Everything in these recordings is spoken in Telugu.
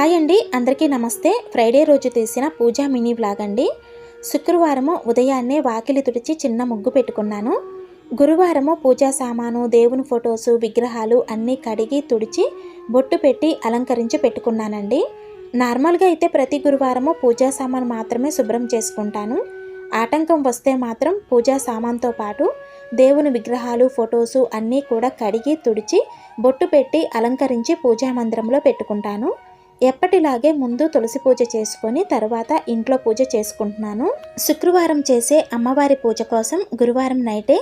హాయ్ అండి, అందరికీ నమస్తే. ఫ్రైడే రోజు తీసిన పూజా మినీ వ్లాగ్ అండి. శుక్రవారము ఉదయాన్నే వాకిలి తుడిచి చిన్న ముగ్గు పెట్టుకున్నాను. గురువారము పూజా సామాను, దేవుని ఫొటోసు, విగ్రహాలు అన్నీ కడిగి తుడిచి బొట్టు పెట్టి అలంకరించి పెట్టుకున్నానండి. నార్మల్గా అయితే ప్రతి గురువారము పూజా సామాను మాత్రమే శుభ్రం చేసుకుంటాను. ఆటంకం వస్తే మాత్రం పూజా సామాన్తో పాటు దేవుని విగ్రహాలు, ఫొటోసు అన్నీ కూడా కడిగి తుడిచి బొట్టు పెట్టి అలంకరించి పూజా మందిరంలో పెట్టుకుంటాను. ఎప్పటిలాగే ముందు తులసి పూజ చేసుకొని తర్వాత ఇంట్లో పూజ చేసుకుంటున్నాను. శుక్రవారం చేసే అమ్మవారి పూజ కోసం గురువారం నైటే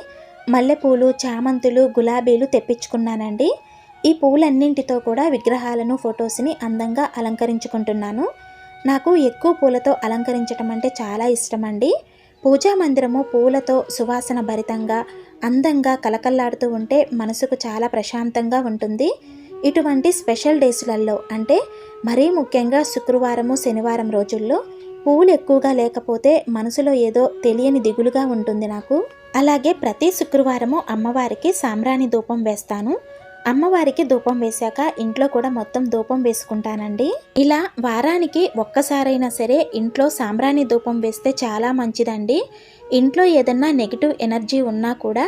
మల్లెపూలు, చామంతులు, గులాబీలు తెప్పించుకున్నానండి. ఈ పూలన్నింటితో కూడా విగ్రహాలను, ఫొటోస్ని అందంగా అలంకరించుకుంటున్నాను. నాకు ఎక్కువ పూలతో అలంకరించడం అంటే చాలా ఇష్టం అండి. పూజా మందిరము పూలతో సువాసన భరితంగా అందంగా కలకల్లాడుతూ ఉంటే మనసుకు చాలా ప్రశాంతంగా ఉంటుంది. ఇటువంటి స్పెషల్ డేస్లలో అంటే మరీ ముఖ్యంగా శుక్రవారము, శనివారం రోజుల్లో పువ్వులు ఎక్కువగా లేకపోతే మనసులో ఏదో తెలియని దిగులుగా ఉంటుంది నాకు. అలాగే ప్రతి శుక్రవారము అమ్మవారికి సాంబ్రాణి ధూపం వేస్తాను. అమ్మవారికి ధూపం వేశాక ఇంట్లో కూడా మొత్తం ధూపం వేసుకుంటానండి. ఇలా వారానికి ఒక్కసారైనా సరే ఇంట్లో సాంబ్రాణి ధూపం వేస్తే చాలా మంచిదండి. ఇంట్లో ఏదన్నా నెగిటివ్ ఎనర్జీ ఉన్నా కూడా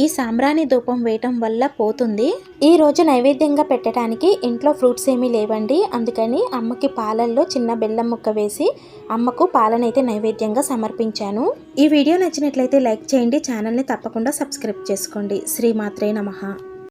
ఈ సాంబ్రాణి ధూపం వేయటం వల్ల పోతుంది. ఈ రోజు నైవేద్యంగా పెట్టడానికి ఇంట్లో ఫ్రూట్స్ ఏమీ లేవండి. అందుకని అమ్మకి పాలల్లో చిన్న బెల్లం ముక్క వేసి అమ్మకు పాలనైతే నైవేద్యంగా సమర్పించాను. ఈ వీడియో నచ్చినట్లయితే లైక్ చేయండి. ఛానల్ని తప్పకుండా సబ్స్క్రైబ్ చేసుకోండి. శ్రీమాత్రే నమః.